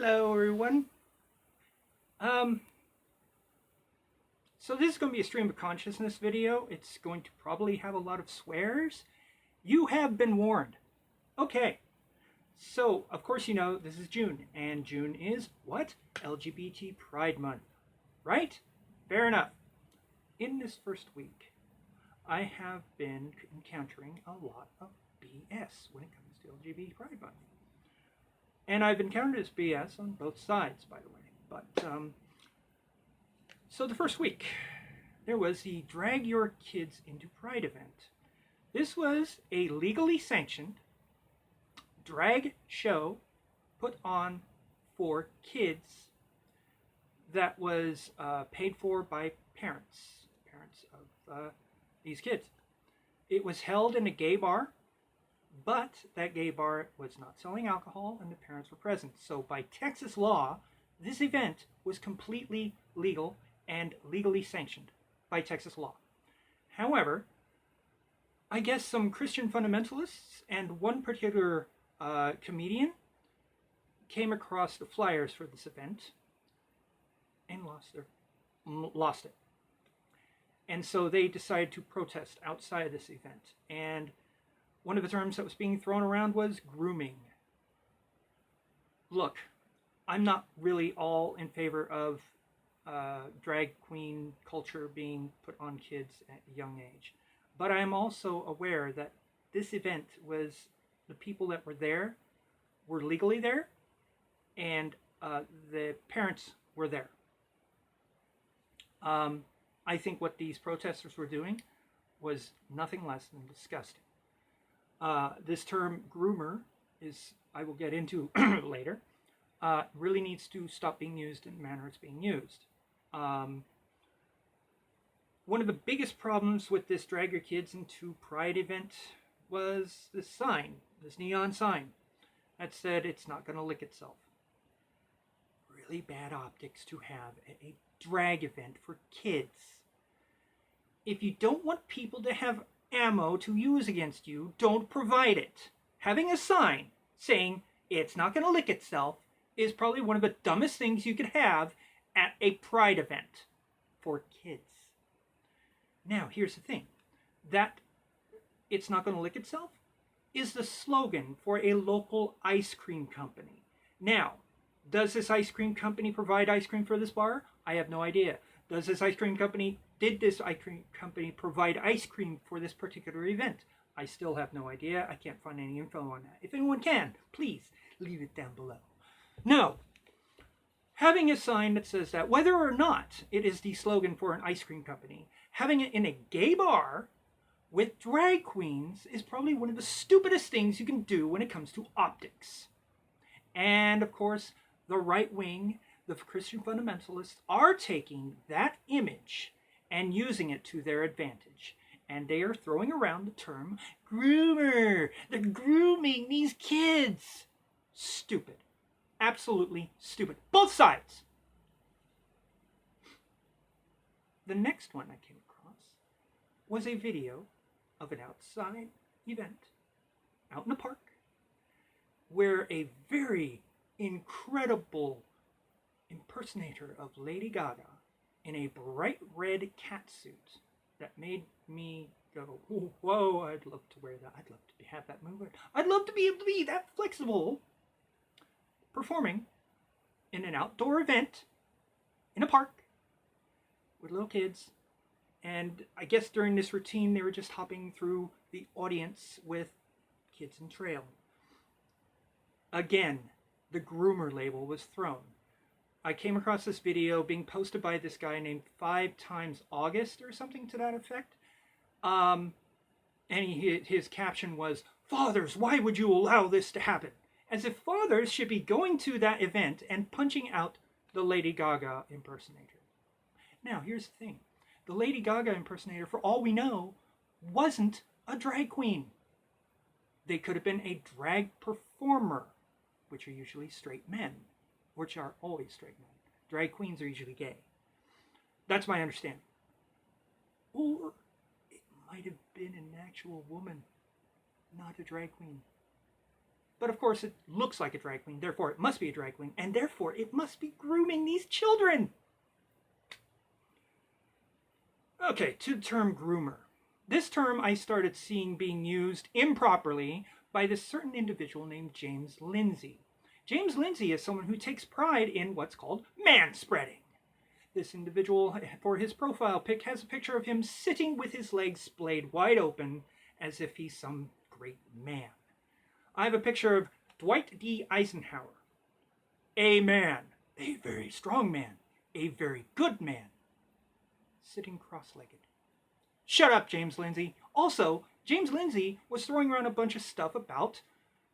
Hello, everyone. Um, so this is going to be a stream of consciousness video. It's going to probably have a lot of swears. You have been warned. Okay. So, of course, you know this is June, and June is what? LGBT Pride Month, right? Fair enough. In this first week, I have been encountering a lot of BS when it comes to LGBT Pride Month. And I've encountered this BS on both sides, by the way. But, so the first week, there was the Drag Your Kids into Pride event. This was a legally sanctioned drag show put on for kids that was paid for by parents of these kids. It was held in a gay bar, but that gay bar was not selling alcohol and the parents were present. So by Texas law, this event was completely legal and legally sanctioned by Texas law. However, I guess some Christian fundamentalists and one particular comedian came across the flyers for this event and lost it. And so they decided to protest outside of this event. And one of the terms that was being thrown around was grooming. Look, I'm not really all in favor of drag queen culture being put on kids at a young age. But I am also aware that this event was, the people that were there were legally there, and the parents were there. I think what these protesters were doing was nothing less than disgusting. This term groomer is, I will get into later, really needs to stop being used in the manner it's being used. One of the biggest problems with this Drag Your Kids into Pride event was this sign, this neon sign that said it's not going to lick itself. Really bad optics to have a drag event for kids. If you don't want people to have ammo to use against you, don't provide it. Having a sign saying it's not going to lick itself is probably one of the dumbest things you could have at a Pride event for kids. Now, here's the thing. That it's not going to lick itself is the slogan for a local ice cream company. Now, does this ice cream company provide ice cream for this bar? I have no idea. Did this ice cream company provide ice cream for this particular event? I still have no idea. I can't find any info on that. If anyone can, please leave it down below. No. Having a sign that says that, whether or not it is the slogan for an ice cream company, having it in a gay bar with drag queens is probably one of the stupidest things you can do when it comes to optics. And of course, the right wing, the Christian fundamentalists, are taking that image and using it to their advantage. And they are throwing around the term groomer. They're grooming these kids. Stupid. Absolutely stupid. Both sides. The next one I came across was a video of an outside event out in a park where a very incredible impersonator of Lady Gaga in a bright red catsuit that made me go, whoa, I'd love to wear that. I'd love to have that movement. I'd love to be able to be that flexible, performing in an outdoor event in a park with little kids. And I guess during this routine, they were just hopping through the audience with kids in trail. Again, the groomer label was thrown. I came across this video being posted by this guy named 5 times August or something to that effect. And his caption was, "Fathers, why would you allow this to happen?" As if fathers should be going to that event and punching out the Lady Gaga impersonator. Now, here's the thing. The Lady Gaga impersonator, for all we know, wasn't a drag queen. They could have been a drag performer, which are usually straight men, which are always straight men. Drag queens are usually gay. That's my understanding. Or it might have been an actual woman, not a drag queen. But of course it looks like a drag queen, therefore it must be a drag queen, and therefore it must be grooming these children. Okay, to the term groomer. This term I started seeing being used improperly by this certain individual named James Lindsay. James Lindsay is someone who takes pride in what's called manspreading. This individual, for his profile pic, has a picture of him sitting with his legs splayed wide open as if he's some great man. I have a picture of Dwight D. Eisenhower, a man, a very strong man, a very good man, sitting cross-legged. Shut up, James Lindsay. Also, James Lindsay was throwing around a bunch of stuff about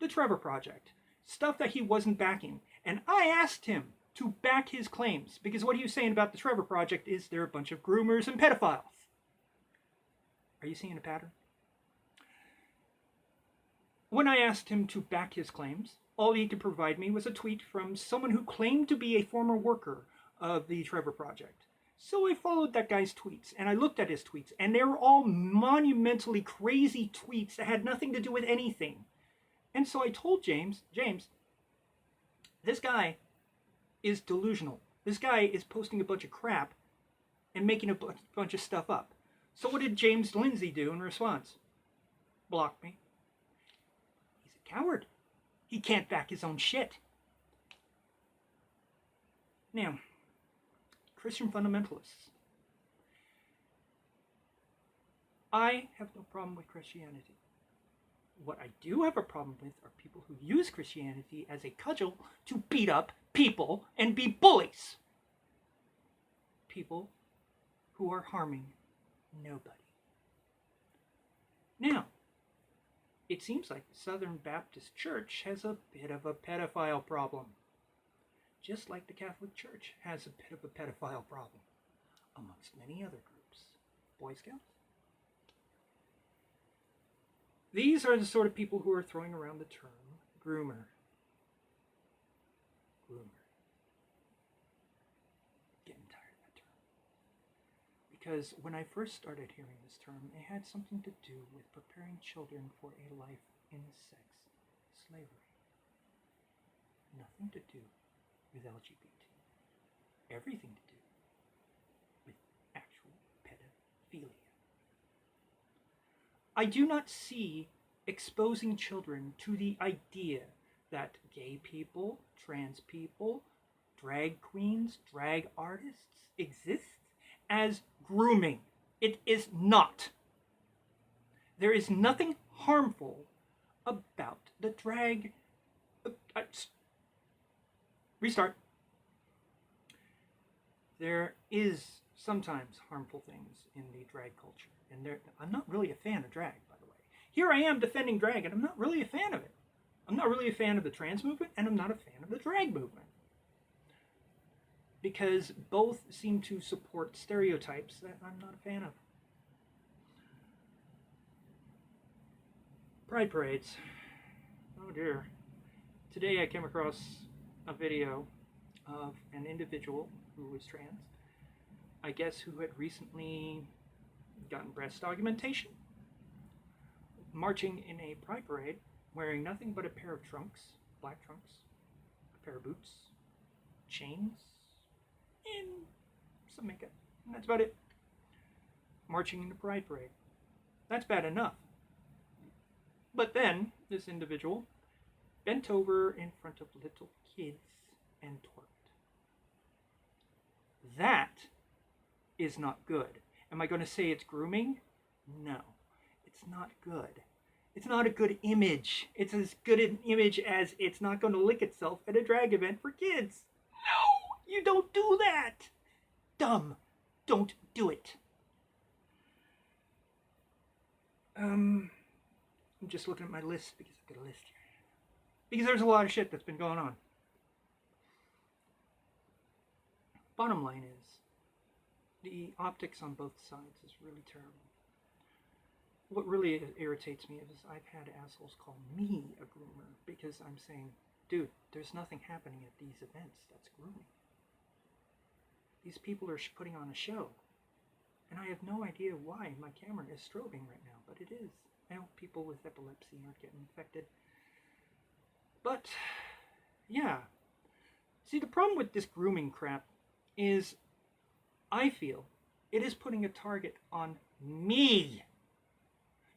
the Trevor Project, stuff that he wasn't backing, and I asked him to back his claims, because what he was saying about the Trevor Project is they're a bunch of groomers and pedophiles. Are you seeing a pattern? When I asked him to back his claims, all he could provide me was a tweet from someone who claimed to be a former worker of the Trevor Project. So I followed that guy's tweets, and I looked at his tweets, and they were all monumentally crazy tweets that had nothing to do with anything. And so I told James, this guy is delusional. This guy is posting a bunch of crap and making a bunch of stuff up. So what did James Lindsay do in response? Block me. He's a coward. He can't back his own shit. Now, Christian fundamentalists. I have no problem with Christianity. What I do have a problem with are people who use Christianity as a cudgel to beat up people and be bullies. People who are harming nobody. Now, it seems like the Southern Baptist Church has a bit of a pedophile problem. Just like the Catholic Church has a bit of a pedophile problem, amongst many other groups. Boy Scouts. These are the sort of people who are throwing around the term groomer. Groomer. Getting tired of that term. Because when I first started hearing this term, it had something to do with preparing children for a life in sex slavery. Nothing to do with LGBT. Everything to do with actual pedophilia. I do not see exposing children to the idea that gay people, trans people, drag queens, drag artists exist as grooming. It is not. There is nothing harmful about the drag. Restart. There is sometimes harmful things in the drag culture. And I'm not really a fan of drag, by the way. Here I am defending drag, and I'm not really a fan of it. I'm not really a fan of the trans movement, and I'm not a fan of the drag movement. Because both seem to support stereotypes that I'm not a fan of. Pride parades. Oh dear. Today I came across a video of an individual who was trans, I guess who had recently gotten breast augmentation, marching in a pride parade, wearing nothing but a pair of trunks, black trunks, a pair of boots, chains, and some makeup. And that's about it. Marching in the pride parade. That's bad enough. But then, this individual bent over in front of little kids and twerked. That is not good. Am I going to say it's grooming? No. It's not good. It's not a good image. It's as good an image as it's not going to lick itself at a drag event for kids. No! You don't do that! Dumb. Don't do it. I'm just looking at my list because I've got a list here. Because there's a lot of shit that's been going on. Bottom line is, the optics on both sides is really terrible. What really irritates me is I've had assholes call me a groomer because I'm saying, dude, there's nothing happening at these events that's grooming. These people are putting on a show. And I have no idea why my camera is strobing right now, but it is. I hope people with epilepsy aren't getting infected. But, yeah. See, the problem with this grooming crap is I feel it is putting a target on me.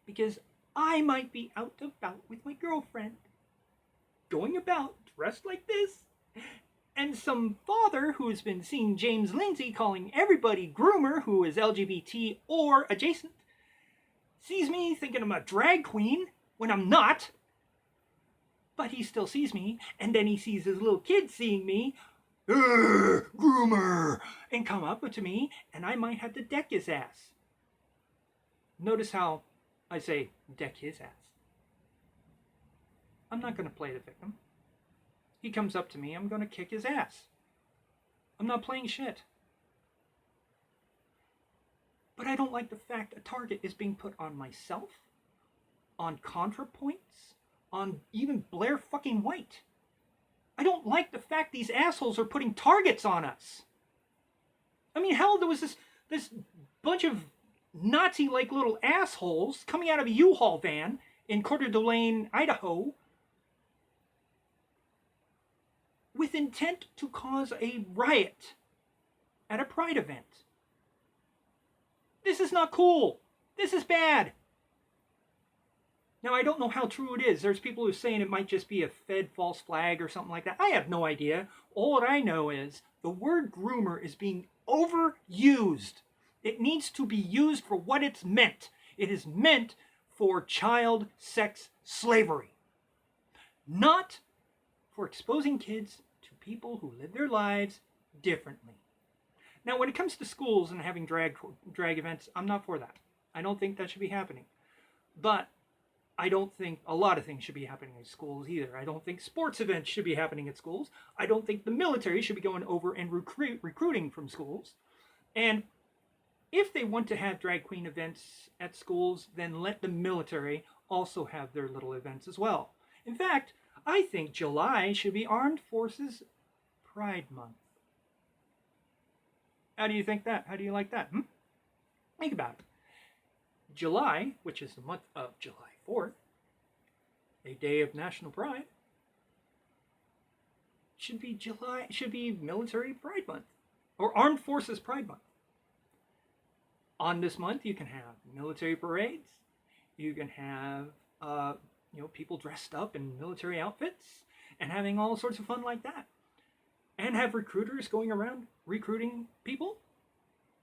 Because I might be out and about with my girlfriend, going about dressed like this, and some father who has been seeing James Lindsay calling everybody groomer who is LGBT or adjacent sees me thinking I'm a drag queen when I'm not, but he still sees me, and then he sees his little kid seeing me, groomer, and come up to me, and I might have to deck his ass. Notice how I say deck his ass. I'm not going to play the victim. He comes up to me, I'm going to kick his ass. I'm not playing shit. But I don't like the fact a target is being put on myself, on ContraPoints, on even Blair fucking White. I don't like the fact these assholes are putting targets on us. I mean, hell, there was this bunch of Nazi-like little assholes coming out of a U-Haul van in Coeur d'Alene, Idaho, with intent to cause a riot at a pride event. This is not cool. This is bad. Now, I don't know how true it is. There's people who are saying it might just be a Fed false flag or something like that. I have no idea. All I know is the word groomer is being overused. It needs to be used for what it's meant. It is meant for child sex slavery, not for exposing kids to people who live their lives differently. Now, when it comes to schools and having drag events, I'm not for that. I don't think that should be happening. But I don't think a lot of things should be happening in schools either. I don't think sports events should be happening at schools. I don't think the military should be going over and recruiting from schools. And if they want to have drag queen events at schools, then let the military also have their little events as well. In fact, I think July should be Armed Forces Pride Month. How do you think that? How do you like that? Think about it. July, which is the month of July 4th, a day of national pride, should be Military Pride Month or Armed Forces Pride Month. On this month, you can have military parades. You can have people dressed up in military outfits and having all sorts of fun like that. And have recruiters going around recruiting people?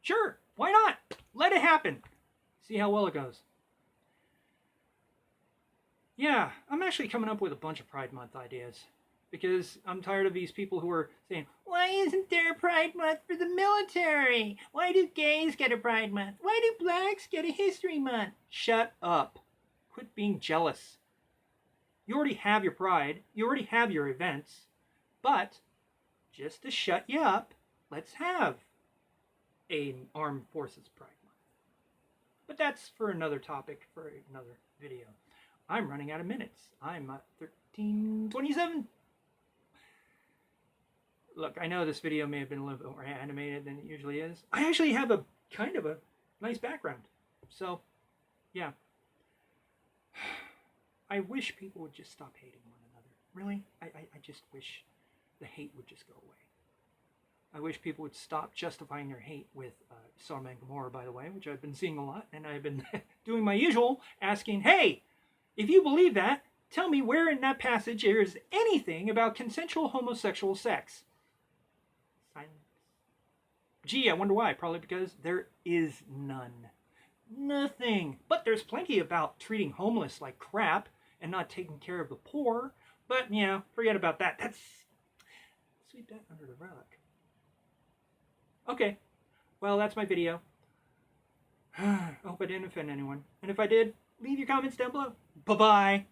Sure, why not? Let it happen. See how well it goes. Yeah, I'm actually coming up with a bunch of Pride Month ideas because I'm tired of these people who are saying, why isn't there a Pride Month for the military? Why do gays get a Pride Month? Why do blacks get a History Month? Shut up. Quit being jealous. You already have your pride. You already have your events. But just to shut you up, let's have an Armed Forces Pride Month. But that's for another topic, for another video. I'm running out of minutes. I'm at 13:27. Look, I know this video may have been a little bit more animated than it usually is. I actually have a kind of a nice background. So, yeah. I wish people would just stop hating one another. Really? I just wish the hate would just go away. I wish people would stop justifying their hate with Sodom and Gomorrah, by the way, which I've been seeing a lot. And I've been doing my usual, asking, hey, if you believe that, tell me where in that passage there is anything about consensual homosexual sex. Silence. Gee, I wonder why. Probably because there is none. Nothing. But there's plenty about treating homeless like crap and not taking care of the poor. But, forget about that. That's... sweep that under the rug. Okay. Well, that's my video. I hope I didn't offend anyone. And if I did, leave your comments down below. Bye-bye.